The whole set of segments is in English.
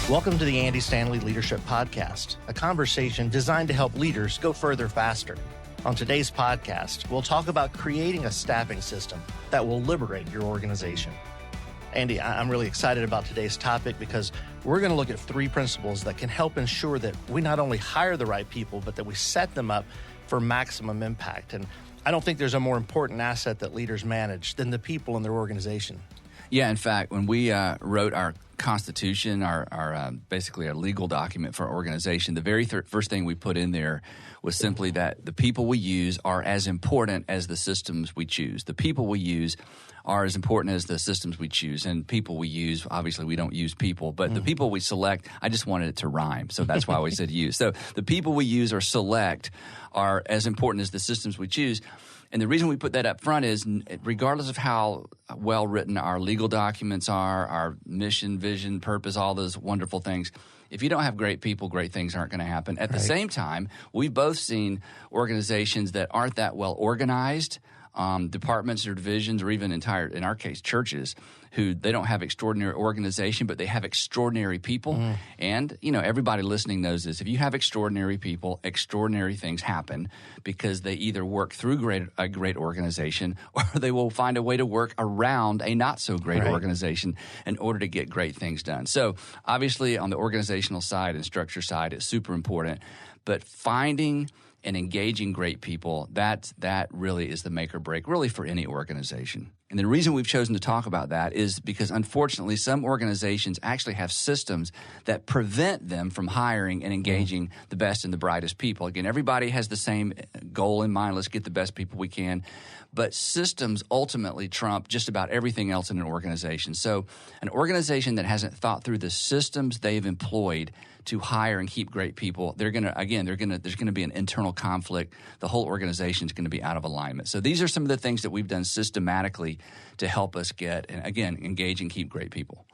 Welcome to the Andy Stanley Leadership Podcast, a conversation designed to help leaders go further faster. On today's podcast, we'll talk about creating a staffing system that will liberate your organization. Andy, I'm really excited about today's topic because we're going to look at 3 principles that can help ensure that we not only hire the right people, but that we set them up for maximum impact. And I don't think there's a more important asset that leaders manage than the people in their organization. Yeah, in fact, when we wrote our Constitution, our basically our legal document for our organization, the very first thing we put in there was simply that the people we use are as important as the systems we choose. The people we use are as important as the systems we choose. And people we use, obviously we don't use people, but the people we select, I just wanted it to rhyme, so that's why we said use. So the people we use or select are as important as the systems we choose. And the reason we put that up front is regardless of how well written our legal documents are, our mission, vision, purpose, all those wonderful things, if you don't have great people, great things aren't going to happen. At the same time, we've both seen organizations that aren't that well organized, departments or divisions or even entire, in our case, churches, who they don't have extraordinary organization, but they have extraordinary people. And, you know, everybody listening knows this. If you have extraordinary people, extraordinary things happen because they either work through a great organization or they will find a way to work around a not so great organization in order to get great things done. So obviously on the organizational side and structure side, it's super important. But finding and engaging great people, that really is the make or break, really, for any organization. And the reason we've chosen to talk about that is because, unfortunately, some organizations actually have systems that prevent them from hiring and engaging the best and the brightest people. Again, everybody has the same goal in mind. Let's get the best people we can. But systems ultimately trump just about everything else in an organization. So an organization that hasn't thought through the systems they've employed to hire and keep great people, there's going to be an internal conflict. The whole organization is going to be out of alignment. So these are some of the things that we've done systematically to help us get, and again, engage and keep great people.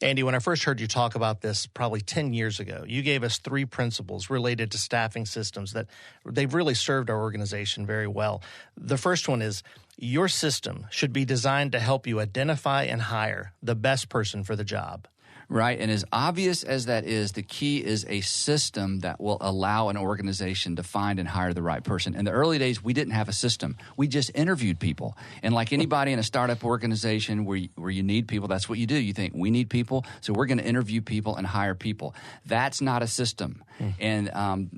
Andy, when I first heard you talk about this probably 10 years ago, you gave us 3 principles related to staffing systems that they've really served our organization very well. The first one is your system should be designed to help you identify and hire the best person for the job. Right, and as obvious as that is, the key is a system that will allow an organization to find and hire the right person. In the early days, we didn't have a system. We just interviewed people. And like anybody in a startup organization where you need people, that's what you do. You think, we need people, so we're going to interview people and hire people. That's not a system. And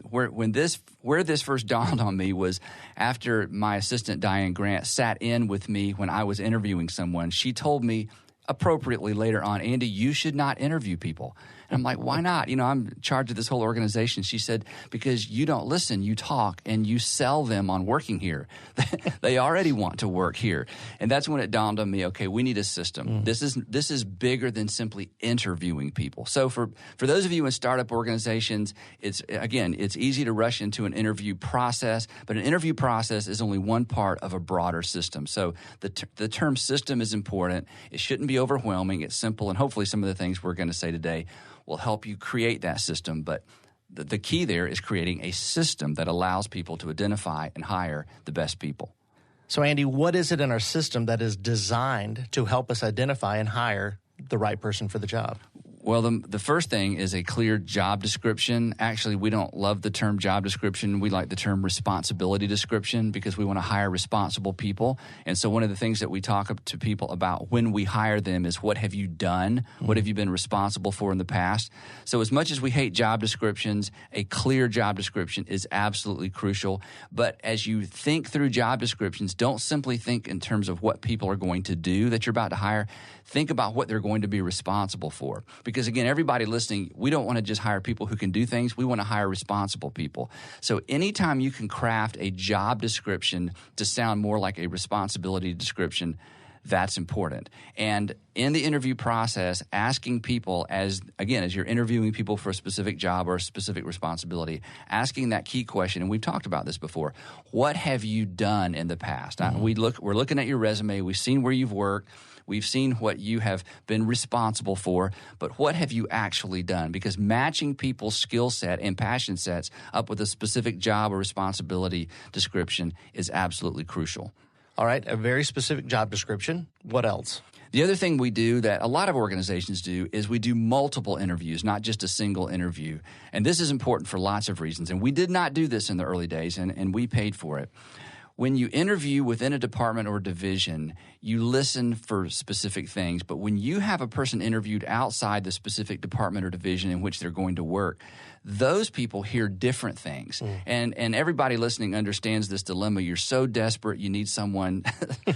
where this first dawned on me was after my assistant, Diane Grant, sat in with me when I was interviewing someone. She told me, appropriately later on, Andy, you should not interview people. And I'm like, why not? You know, I'm in charge of this whole organization. She said, because you don't listen, you talk, and you sell them on working here. They already want to work here. And that's when it dawned on me, okay, we need a system. This is bigger than simply interviewing people. So for those of you in startup organizations, it's easy to rush into an interview process, but an interview process is only one part of a broader system. So the term system is important. It shouldn't be overwhelming. It's simple, and hopefully some of the things we're going to say today will help you create that system. But the key there is creating a system that allows people to identify and hire the best people. So, Andy, what is it in our system that is designed to help us identify and hire the right person for the job? Well, the first thing is a clear job description. Actually, we don't love the term job description. We like the term responsibility description because we want to hire responsible people. And so one of the things that we talk to people about when we hire them is, what have you done? What have you been responsible for in the past? So as much as we hate job descriptions, a clear job description is absolutely crucial. But as you think through job descriptions, don't simply think in terms of what people are going to do that you're about to hire. Think about what they're going to be responsible for. Because again, everybody listening, we don't want to just hire people who can do things. We want to hire responsible people. So anytime you can craft a job description to sound more like a responsibility description, that's important. And in the interview process, asking people as you're interviewing people for a specific job or a specific responsibility, asking that key question, and we've talked about this before, what have you done in the past? We're looking at your resume. We've seen where you've worked. We've seen what you have been responsible for, but what have you actually done? Because matching people's skill set and passion sets up with a specific job or responsibility description is absolutely crucial. All right, a very specific job description. What else? The other thing we do that a lot of organizations do is we do multiple interviews, not just a single interview. And this is important for lots of reasons. And we did not do this in the early days, and we paid for it. When you interview within a department or division, you listen for specific things. But when you have a person interviewed outside the specific department or division in which they're going to work, those people hear different things. And everybody listening understands this dilemma. You're so desperate, you need someone,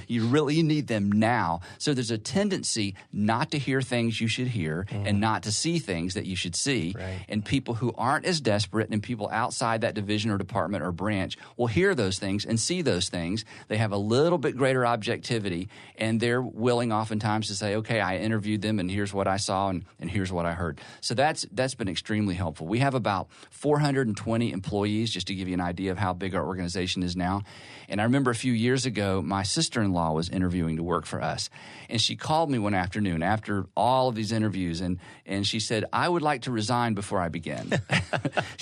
you really need them now. So there's a tendency not to hear things you should hear and not to see things that you should see. Right. And people who aren't as desperate and people outside that division or department or branch will hear those things and see those things. They have a little bit greater objectivity, and they're willing oftentimes to say, okay, I interviewed them and here's what I saw and here's what I heard. So that's been extremely helpful. We have about 420 employees, just to give you an idea of how big our organization is now. And I remember a few years ago, my sister-in-law was interviewing to work for us. And she called me one afternoon after all of these interviews, and she said, I would like to resign before I begin.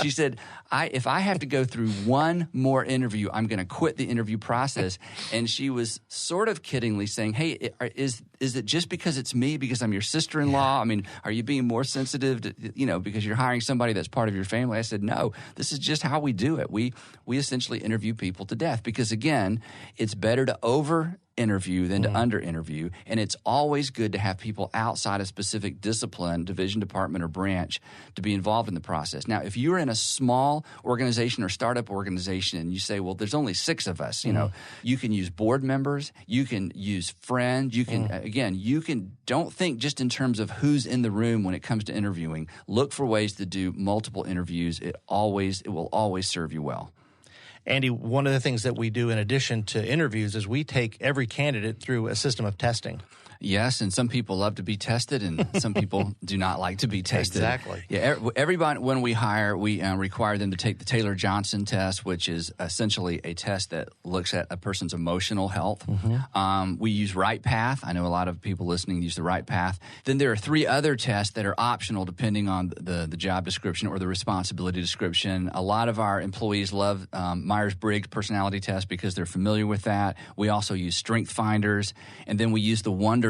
She said, if I have to go through one more interview, I'm going to quit the interview process. And she was sort of kiddingly saying, hey, is it just because it's me, because I'm your sister-in-law? I mean, are you being more sensitive to, because you're hiring somebody that's part of your family? I said, no, this is just how we do it. We essentially interview people to death because, again, it's better to over-interview than to under-interview, and it's always good to have people outside a specific discipline, division, department, or branch to be involved in the process. Now, if you're in a small organization or startup organization and you say, well, there's only 6 of us, you can use board members, you can use friends, you can, don't think just in terms of who's in the room when it comes to interviewing. Look for ways to do multiple interviews. It will always serve you well. Andy, one of the things that we do in addition to interviews is we take every candidate through a system of testing. Yes, and some people love to be tested, and some people do not like to be tested. Exactly. Yeah, everybody, when we hire, we require them to take the Taylor-Johnson test, which is essentially a test that looks at a person's emotional health. We use Right Path. I know a lot of people listening use the Right Path. Then there are 3 other tests that are optional depending on the job description or the responsibility description. A lot of our employees love Myers-Briggs personality test because they're familiar with that. We also use Strength Finders, and then we use the Wonderlic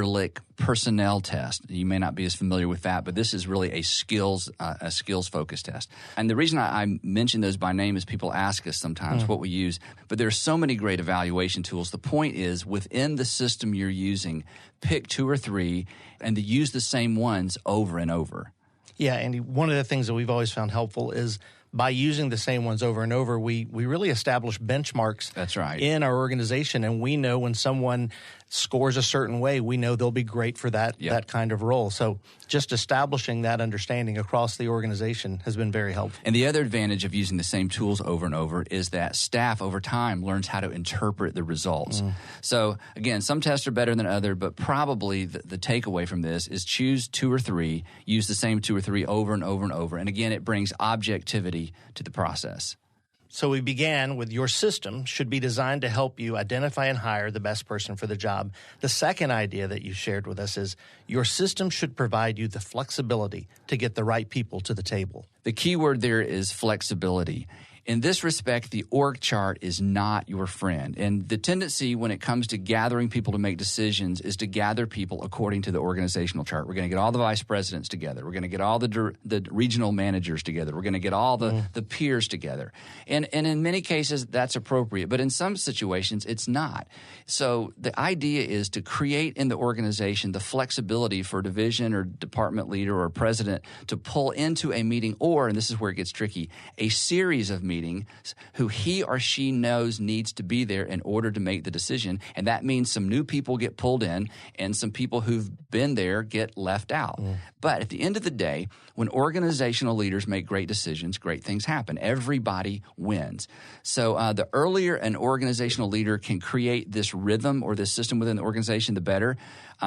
personnel test. You may not be as familiar with that, but this is really a skills-focused test. And the reason I mention those by name is people ask us sometimes what we use, but there are so many great evaluation tools. The point is, within the system you're using, pick 2 or 3 and to use the same ones over and over. Yeah, Andy, one of the things that we've always found helpful is by using the same ones over and over, we really establish benchmarks. That's right. In our organization, and we know when someone scores a certain way, we know they'll be great for that kind of role. So just establishing that understanding across the organization has been very helpful. And the other advantage of using the same tools over and over is that staff over time learns how to interpret the results. So again, some tests are better than others, but probably the takeaway from this is choose 2 or 3, use the same 2 or 3 over and over and over. And again, it brings objectivity to the process. So we began with your system should be designed to help you identify and hire the best person for the job. The second idea that you shared with us is your system should provide you the flexibility to get the right people to the table. The key word there is flexibility. In this respect, the org chart is not your friend. And the tendency when it comes to gathering people to make decisions is to gather people according to the organizational chart. We're going to get all the vice presidents together. We're going to get all the regional managers together. We're going to get all the peers together. And in many cases, that's appropriate. But in some situations, it's not. So the idea is to create in the organization the flexibility for a division or department leader or president to pull into a meeting or, and this is where it gets tricky, a series of meetings who he or she knows needs to be there in order to make the decision. And that means some new people get pulled in and some people who've been there get left out. But at the end of the day, when organizational leaders make great decisions, great things happen. Everybody wins. So the earlier an organizational leader can create this rhythm or this system within the organization, the better.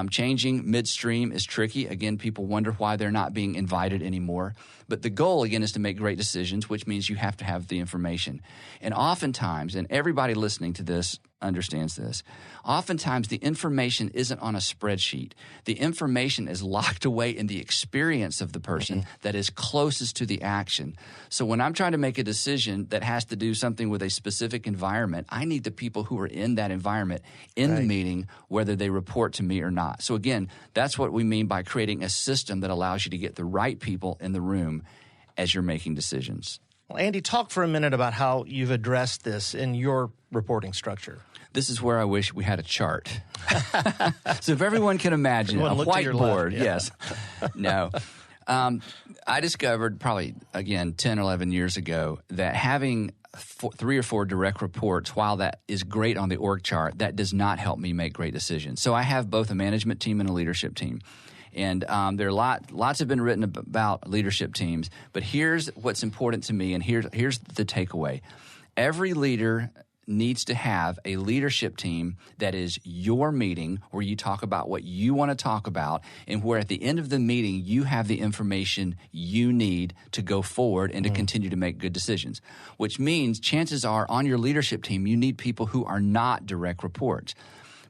Changing midstream is tricky. Again, people wonder why they're not being invited anymore. But the goal, again, is to make great decisions, which means you have to have the information. And oftentimes, and everybody listening to this understands this, oftentimes the information isn't on a spreadsheet. The information is locked away in the experience of the person that is closest to the action. So when I'm trying to make a decision that has to do something with a specific environment, I need the people who are in that environment in the meeting, whether they report to me or not. So again, that's what we mean by creating a system that allows you to get the right people in the room as you're making decisions. Well, Andy, talk for a minute about how you've addressed this in your reporting structure. This is where I wish we had a chart. So if everyone can imagine a whiteboard, yes. No. I discovered probably, again, 10, 11 years ago that having 3 or 4 direct reports, while that is great on the org chart, that does not help me make great decisions. So I have both a management team and a leadership team. And there are lots have been written about leadership teams. But here's what's important to me, and here's the takeaway. Every leader needs to have a leadership team that is your meeting, where you talk about what you want to talk about, and where at the end of the meeting you have the information you need to go forward and to continue to make good decisions. Which means chances are on your leadership team you need people who are not direct reports.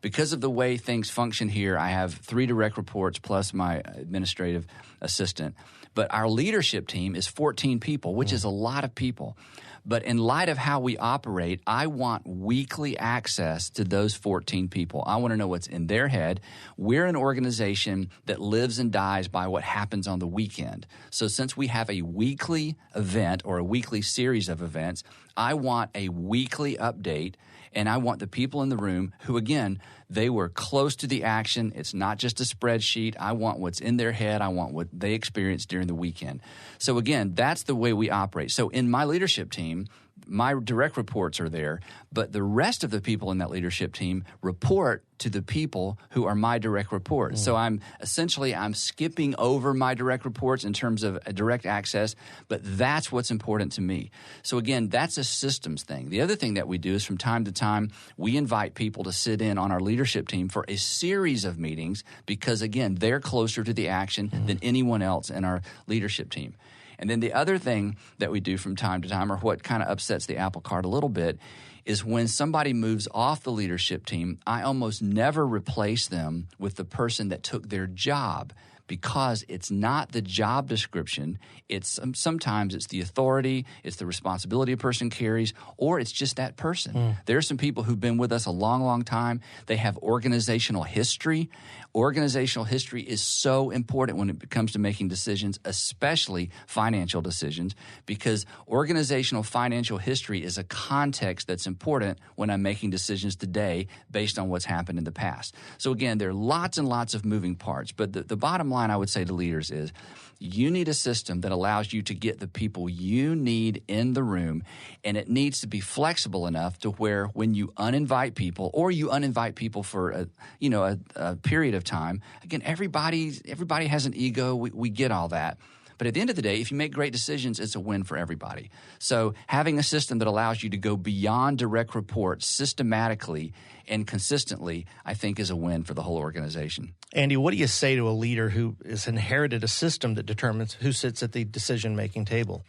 Because of the way things function here, I have 3 direct reports plus my administrative assistant. But our leadership team is 14 people, which is a lot of people. But in light of how we operate, I want weekly access to those 14 people. I want to know what's in their head. We're an organization that lives and dies by what happens on the weekend. So since we have a weekly event or a weekly series of events, I want a weekly update. And I want the people in the room who, again, they were close to the action. It's not just a spreadsheet. I want what's in their head. I want what they experienced during the weekend. So, again, that's the way we operate. So in my leadership team, my direct reports are there, but the rest of the people in that leadership team report to the people who are my direct reports. So I'm skipping over my direct reports in terms of a direct access, but that's what's important to me. So again, that's a systems thing. The other thing that we do is from time to time, we invite people to sit in on our leadership team for a series of meetings because, again, they're closer to the action than anyone else in our leadership team. And then the other thing that we do from time to time, or what kind of upsets the apple cart a little bit, is when somebody moves off the leadership team, I almost never replace them with the person that took their job, because it's not the job description. It's sometimes it's the authority, it's the responsibility a person carries, or it's just that person. There are some people who've been with us a long, long time. They have organizational history. Organizational history is so important when it comes to making decisions, especially financial decisions, because organizational financial history is a context that's important when I'm making decisions today based on what's happened in the past. So again, there are lots and lots of moving parts, but the bottom line I would say to leaders is you need a system that allows you to get the people you need in the room, and it needs to be flexible enough to where when you uninvite people, or you uninvite people for a period of time, again, everybody has an ego. We get all that. But at the end of the day, if you make great decisions, it's a win for everybody. So having a system that allows you to go beyond direct reports systematically and consistently, I think, is a win for the whole organization. Andy, what do you say to a leader who has inherited a system that determines who sits at the decision-making table?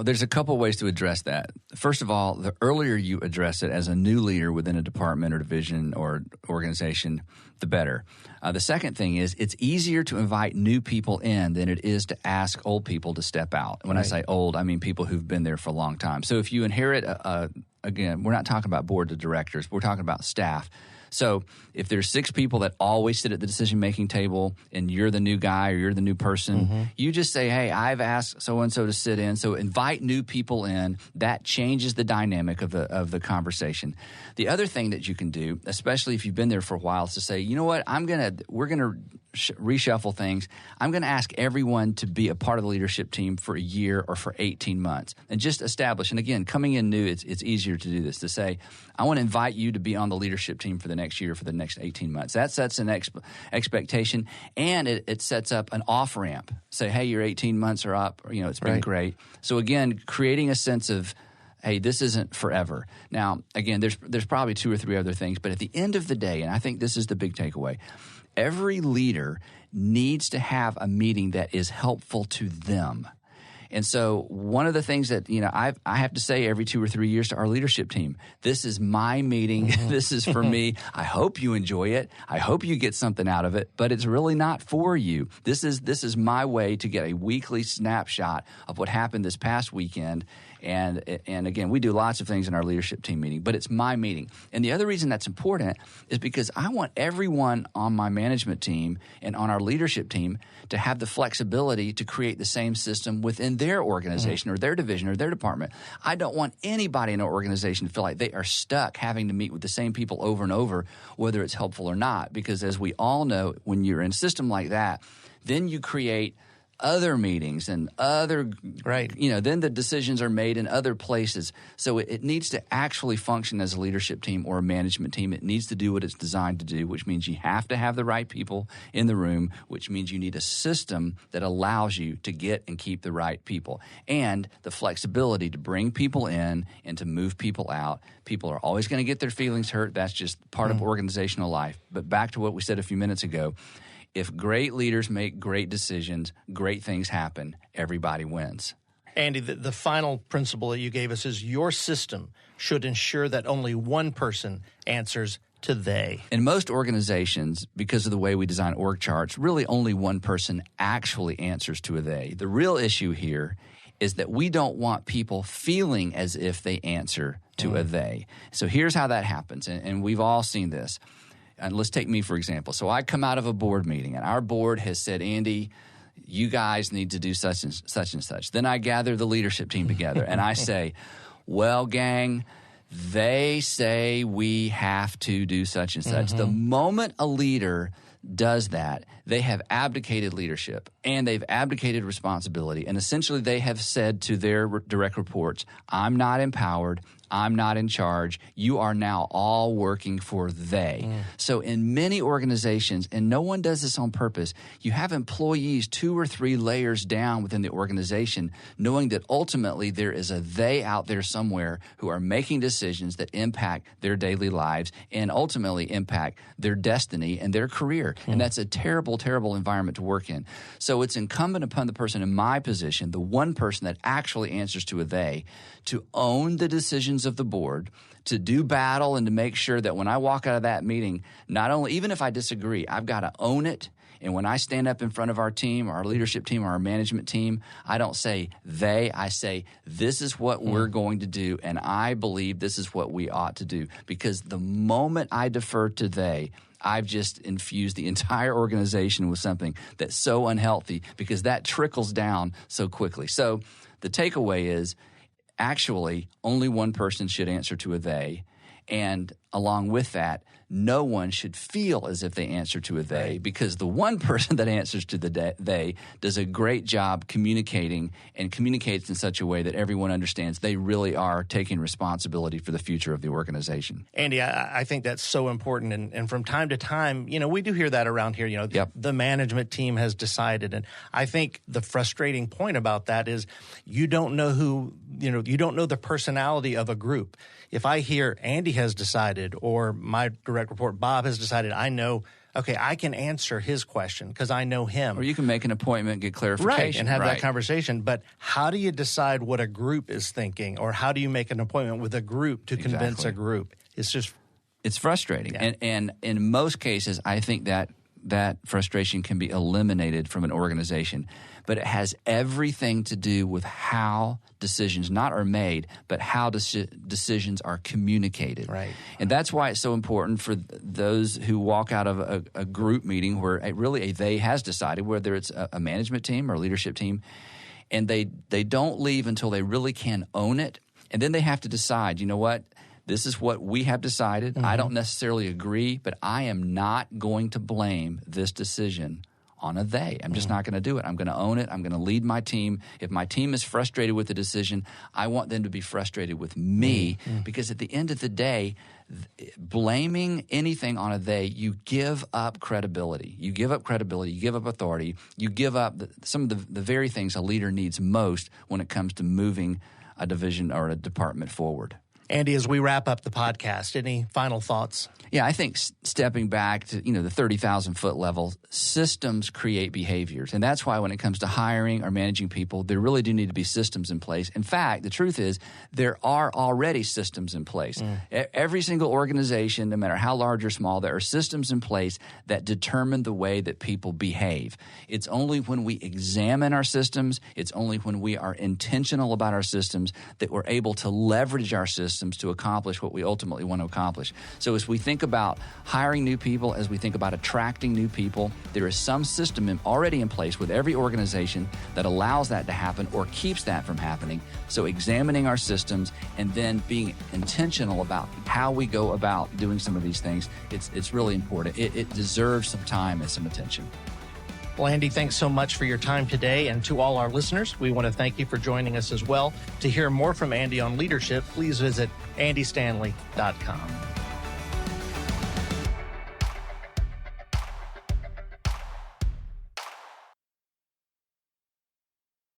There's a couple ways to address that. First of all, the earlier you address it as a new leader within a department or division or organization, the better. The second thing is it's easier to invite new people in than it is to ask old people to step out. When I say old, I mean people who've been there for a long time. So if you inherit, again, we're not talking about board of directors. We're talking about staff. So if there's 6 people that always sit at the decision-making table and you're the new guy or you're the new person, you just say, hey, I've asked so-and-so to sit in. So invite new people in. That changes the dynamic of the conversation. The other thing that you can do, especially if you've been there for a while, is to say, you know what, we're going to reshuffle things. I'm going to ask everyone to be a part of the leadership team for a year or for 18 months and just establish. And again, coming in new, it's easier to do this, to say, I want to invite you to be on the leadership team for the next year, for the next 18 months. That sets an expectation, and it sets up an off-ramp. Say, hey, your 18 months are up, or, it's been great. So again, creating a sense of, hey, this isn't forever. Now, again, there's probably 2 or 3 other things, but at the end of the day, and I think this is the big takeaway, every leader needs to have a meeting that is helpful to them. And so one of the things that, I have to say every 2 or 3 years to our leadership team, this is my meeting. This is for me. I hope you enjoy it. I hope you get something out of it, but it's really not for you. This is my way to get a weekly snapshot of what happened this past weekend. And again, we do lots of things in our leadership team meeting, but it's my meeting. And the other reason that's important is because I want everyone on my management team and on our leadership team to have the flexibility to create the same system within their organization or their division or their department. I don't want anybody in our organization to feel like they are stuck having to meet with the same people over and over, whether it's helpful or not. Because as we all know, when you're in a system like that, then you create other meetings and other, then the decisions are made in other places. So it needs to actually function as a leadership team or a management team. It needs to do what it's designed to do, which means you have to have the right people in the room, which means you need a system that allows you to get and keep the right people and the flexibility to bring people in and to move people out. People are always going to get their feelings hurt. That's just part of organizational life. But back to what we said a few minutes ago, if great leaders make great decisions, great things happen, everybody wins. Andy, the final principle that you gave us is your system should ensure that only one person answers to they. In most organizations, because of the way we design org charts, really only one person actually answers to a they. The real issue here is that we don't want people feeling as if they answer to a they. So here's how that happens, and we've all seen this. And let's take me, for example. So I come out of a board meeting, and our board has said, Andy, you guys need to do such and such and such. Then I gather the leadership team together, and I say, well, gang, they say we have to do such and such. The moment a leader does that, they have abdicated leadership and they've abdicated responsibility. And essentially they have said to their direct reports, I'm not empowered. I'm not in charge. You are now all working for they. So in many organizations, and no one does this on purpose, you have employees 2 or 3 layers down within the organization, knowing that ultimately there is a they out there somewhere who are making decisions that impact their daily lives and ultimately impact their destiny and their career. And that's a terrible, terrible environment to work in. So it's incumbent upon the person in my position, the one person that actually answers to a they, to own the decisions of the board, to do battle and to make sure that when I walk out of that meeting, not only, even if I disagree, I've got to own it. And when I stand up in front of our team, our leadership team, or our management team, I don't say they, I say this is what we're going to do, and I believe this is what we ought to do. Because the moment I defer to they, I've just infused the entire organization with something that's so unhealthy because that trickles down so quickly. So the takeaway is, actually, only one person should answer to a they, and along with that, no one should feel as if they answer to a they, because the one person that answers to the they does a great job communicating and communicates in such a way that everyone understands they really are taking responsibility for the future of the organization. Andy, I think that's so important. And from time to time, we do hear that around here, the management team has decided. And I think the frustrating point about that is you don't know you don't know the personality of a group. If I hear Andy has decided or my direct report Bob has decided, I know, okay, I can answer his question because I know him. Or you can make an appointment, get clarification. Right, and have that conversation. But how do you decide what a group is thinking, or how do you make an appointment with a group to convince a group? It's frustrating. Yeah. And in most cases, I think that frustration can be eliminated from an organization. But it has everything to do with how decisions not are made, but how decisions are communicated. Right. And that's why it's so important for those who walk out of a group meeting where really a they has decided, whether it's a management team or a leadership team, and they don't leave until they really can own it. And then they have to decide, you know what? This is what we have decided. I don't necessarily agree, but I am not going to blame this decision on a they. I'm just not going to do it. I'm going to own it. I'm going to lead my team. If my team is frustrated with the decision, I want them to be frustrated with me because at the end of the day, blaming anything on a they, you give up credibility. You give up credibility. You give up authority. You give up some of the very things a leader needs most when it comes to moving a division or a department forward. Andy, as we wrap up the podcast, any final thoughts? Yeah, I think stepping back to, the 30,000-foot level, systems create behaviors. And that's why when it comes to hiring or managing people, there really do need to be systems in place. In fact, the truth is there are already systems in place. Every single organization, no matter how large or small, there are systems in place that determine the way that people behave. It's only when we examine our systems, it's only when we are intentional about our systems that we're able to leverage our systems to accomplish what we ultimately want to accomplish. So as we think about hiring new people, as we think about attracting new people, there is some system already in place with every organization that allows that to happen or keeps that from happening. So examining our systems and then being intentional about how we go about doing some of these things, it's really important. It deserves some time and some attention. Well, Andy, thanks so much for your time today. And to all our listeners, we want to thank you for joining us as well. To hear more from Andy on leadership, please visit andystanley.com.